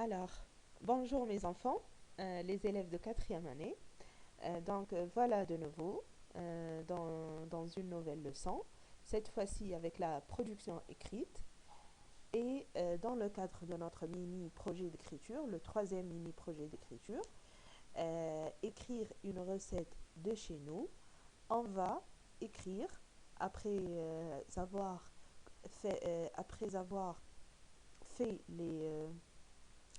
Alors, bonjour mes enfants, les élèves de quatrième année. Voilà de nouveau dans une nouvelle leçon, cette fois-ci avec la production écrite et dans le cadre de notre mini-projet d'écriture, le troisième mini-projet d'écriture, écrire une recette de chez nous. On va écrire après après avoir fait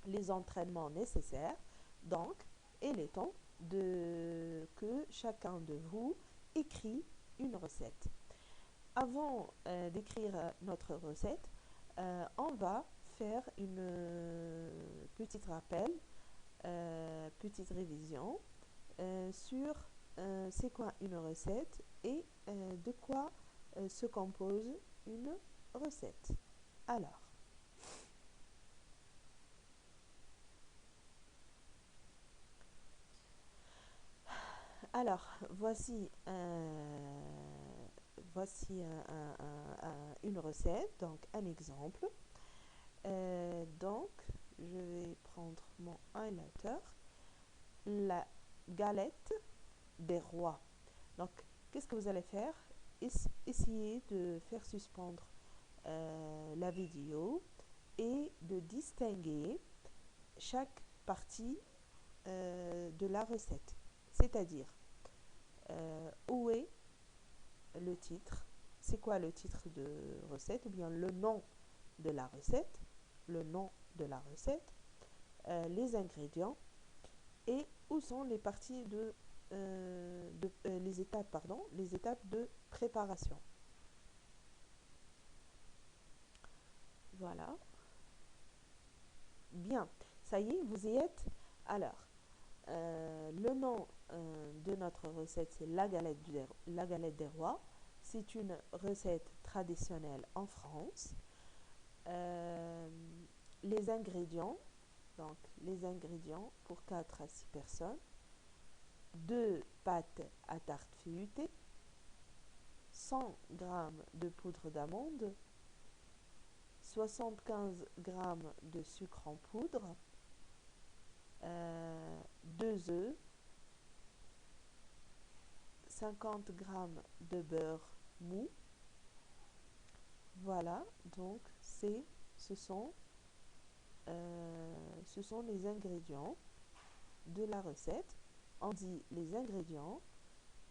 les entraînements nécessaires. Donc, il est temps que chacun de vous écrit une recette. Avant d'écrire notre recette, on va faire une petite rappel, petite révision sur c'est quoi une recette et de quoi se compose une recette. Alors, voici une recette, donc un exemple. Donc, je vais prendre mon highlighter. La galette des rois. Donc, qu'est-ce que vous allez faire? Essayez de faire suspendre la vidéo et de distinguer chaque partie de la recette. C'est-à-dire, où est le titre? C'est quoi le titre de recette? Ou bien le nom de la recette, les ingrédients et où sont les parties les étapes de préparation. Voilà. Bien, ça y est, vous y êtes. Alors, le nom de notre recette, c'est la galette des rois. C'est une recette traditionnelle en France. Les ingrédients, donc les ingrédients pour 4 à 6 personnes. 2 pâtes à tarte feuilletée, 100 g de poudre d'amande, 75 g de sucre en poudre, 2 œufs, 50 g de beurre mou. Voilà, donc ce sont les ingrédients de la recette. On dit les ingrédients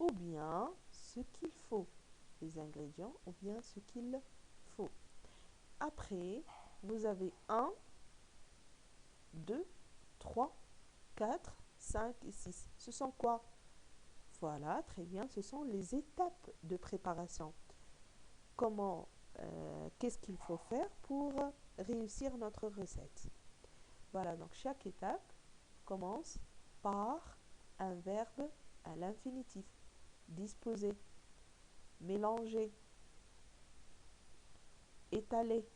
ou bien ce qu'il faut. Les ingrédients ou bien ce qu'il faut. Après, vous avez 1, 2, 3, 4, 5 et 6. Ce sont quoi? Voilà, très bien, ce sont les étapes de préparation. Qu'est-ce qu'il faut faire pour réussir notre recette? Voilà, donc chaque étape commence par un verbe à l'infinitif. Disposer, mélanger, étaler,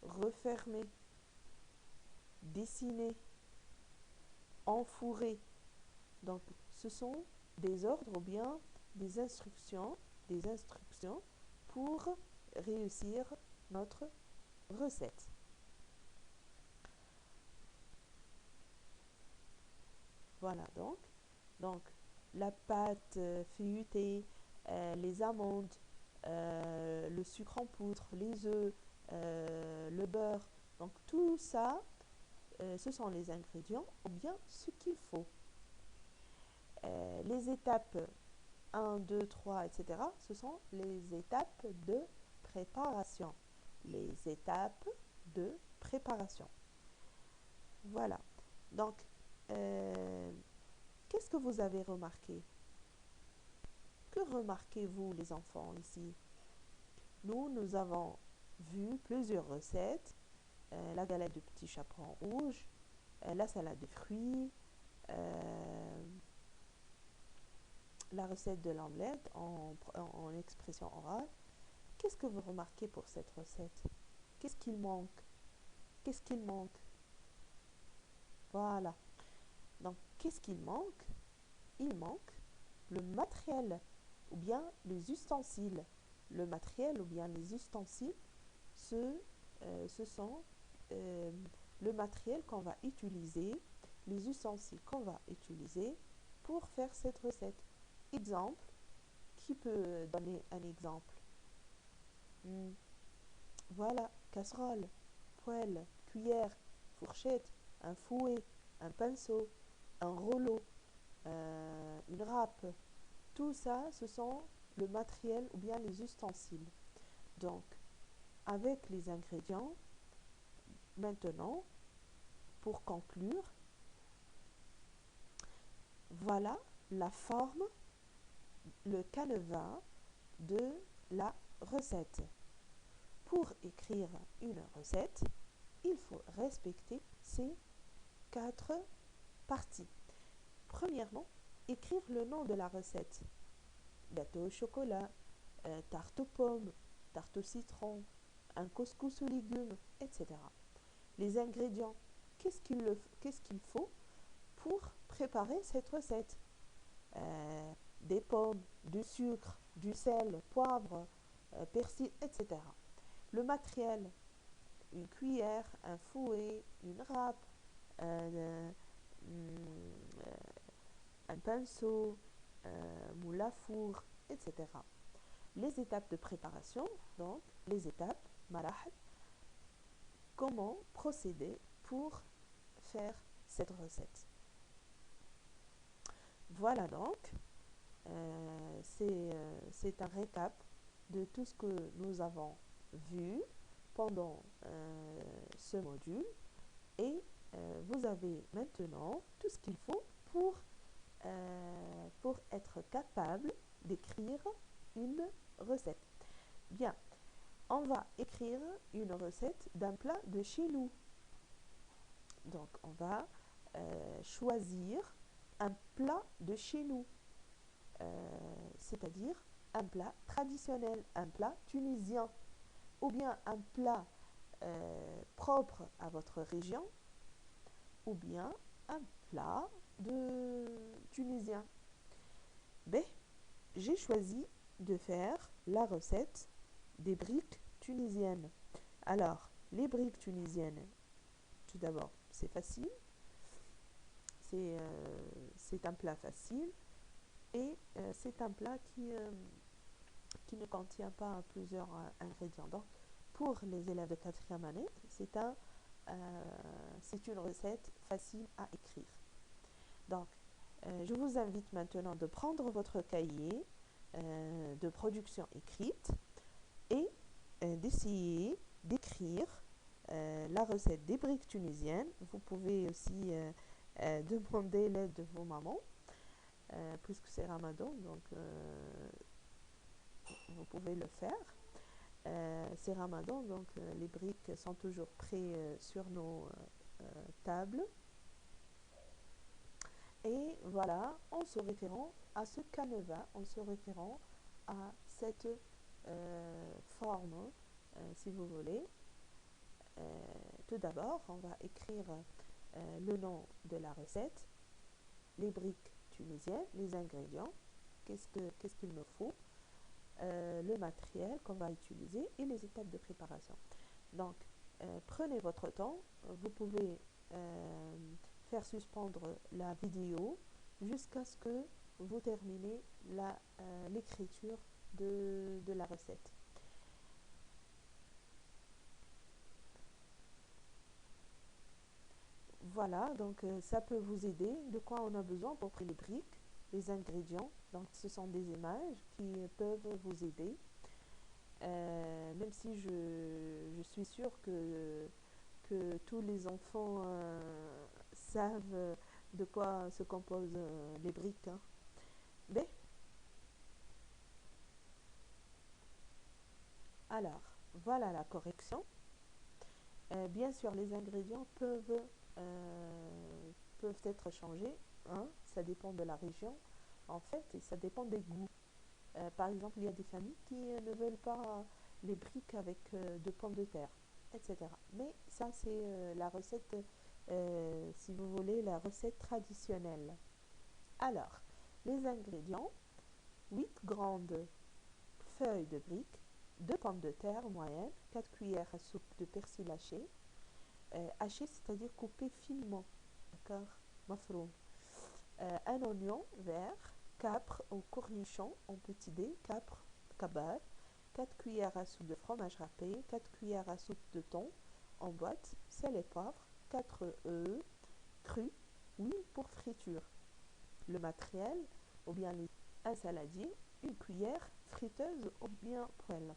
refermer, dessiner, enfourrer. Donc, ce sont des ordres ou bien des instructions pour réussir notre recette. Voilà donc la pâte feuilletée, les amandes, le sucre en poudre, les œufs, le beurre. Donc tout ça, ce sont les ingrédients ou bien ce qu'il faut. Les étapes 1, 2, 3, etc. Ce sont les étapes de préparation. Les étapes de préparation. Voilà. Donc, qu'est-ce que vous avez remarqué? Que remarquez-vous les enfants ici? Nous avons vu plusieurs recettes. La galette de petits chaperons rouges, la salade de fruits, la recette de l'omelette en expression orale. Qu'est-ce que vous remarquez pour cette recette? Qu'est-ce qu'il manque? Qu'est-ce qu'il manque? Voilà. Donc, qu'est-ce qu'il manque? Il manque le matériel ou bien les ustensiles. Le matériel ou bien les ustensiles, ce sont le matériel qu'on va utiliser, les ustensiles qu'on va utiliser pour faire cette recette. Exemple, qui peut donner un exemple? Hmm, Voilà, casserole, poêle, cuillère, fourchette, un fouet, un pinceau, un rouleau, une râpe. Tout ça, ce sont le matériel ou bien les ustensiles. Donc, avec les ingrédients, maintenant, pour conclure, voilà la forme, le canevas de la recette. Pour écrire une recette, il faut respecter ces 4 parties. Premièrement, écrire le nom de la recette. Gâteau au chocolat, tarte aux pommes, tarte au citron, un couscous aux légumes, etc. Les ingrédients, qu'est-ce qu'il faut pour préparer cette recette? Des pommes, du sucre, du sel, poivre, persil, etc. Le matériel, une cuillère, un fouet, une râpe, un, un pinceau, un moule à four, etc. Les étapes de préparation, donc les étapes, marahil, comment procéder pour faire cette recette. Voilà donc, c'est un récap de tout ce que nous avons vu pendant ce module et vous avez maintenant tout ce qu'il faut pour être capable d'écrire une recette. Bien, on va écrire une recette d'un plat de chez nous. Donc, on va choisir un plat de chez nous, c'est-à-dire un plat traditionnel, un plat tunisien, ou bien un plat propre à votre région, ou bien un plat de tunisien. B. J'ai choisi de faire la recette des briques tunisiennes. Alors, les briques tunisiennes, tout d'abord, c'est facile. C'est un plat facile et c'est un plat qui ne contient pas plusieurs ingrédients. Donc, pour les élèves de 4e année, c'est une recette facile à écrire. Donc, je vous invite maintenant de prendre votre cahier de production écrite et d'essayer d'écrire la recette des briques tunisiennes. Vous pouvez aussi demander l'aide de vos mamans, puisque c'est Ramadan, donc vous pouvez le faire. C'est Ramadan, donc les briques sont toujours prêtes sur nos tables. Et voilà, en se référant à ce canevas, en se référant à cette forme, si vous voulez, tout d'abord, on va écrire le nom de la recette, les briques tunisiennes, les ingrédients, qu'est-ce qu'il me faut, le matériel qu'on va utiliser et les étapes de préparation. Donc, prenez votre temps, vous pouvez faire suspendre la vidéo jusqu'à ce que vous terminez l'écriture de la recette. Voilà, donc ça peut vous aider. De quoi on a besoin pour créer les briques, les ingrédients. Donc, ce sont des images qui peuvent vous aider. Même si je suis sûre que tous les enfants savent de quoi se composent les briques. Hein. Mais, alors, voilà la correction. Bien sûr, les ingrédients peuvent être changés. Hein, ça dépend de la région, en fait, et ça dépend des goûts. Par exemple, il y a des familles qui ne veulent pas les briques avec de pommes de terre, etc. Mais ça, c'est la recette, si vous voulez, la recette traditionnelle. Alors, les ingrédients, 8 grandes feuilles de briques, 2 pommes de terre moyennes, 4 cuillères à soupe de persil haché, Hacher, c'est-à-dire couper finement. D'accord? Mafroum. Un oignon vert, capre ou cornichon en petit dés, capre, kabar, 4 cuillères à soupe de fromage râpé, 4 cuillères à soupe de thon en boîte, sel et poivre, 4 œufs crus, huile pour friture. Le matériel, ou bien un saladier, une cuillère, friteuse ou bien poêle.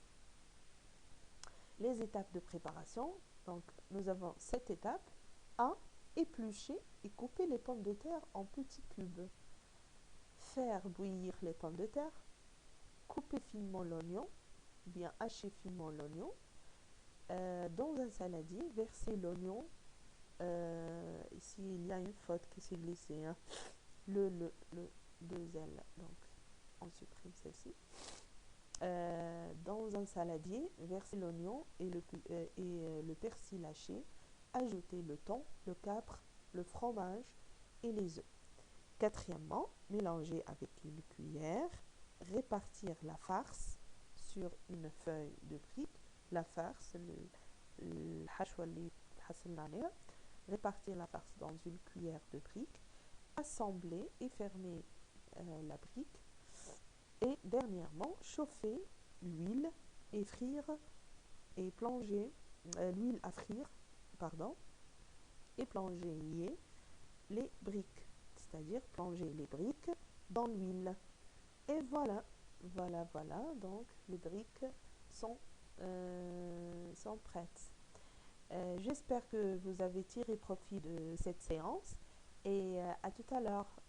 Les étapes de préparation, donc nous avons 7 étapes. 1. Éplucher et couper les pommes de terre en petits cubes. Faire bouillir les pommes de terre. Couper finement l'oignon, bien hacher finement l'oignon. Dans un saladier, verser l'oignon. Ici, il y a une faute qui s'est glissée. Hein. Le 2L, donc on supprime celle-ci. Dans un saladier, verser l'oignon et le persil haché. Ajouter le thon, le capre, le fromage et les œufs. Quatrièmement, mélanger avec une cuillère, répartir la farce sur une feuille de brique. La farce, répartir la farce dans une cuillère de brique, assembler et fermer la brique. Et dernièrement, chauffer l'huile et frire et plonger l'huile à frire, pardon, et plonger les briques, c'est-à-dire plonger les briques dans l'huile. Et voilà, donc les briques sont prêtes. J'espère que vous avez tiré profit de cette séance et à tout à l'heure.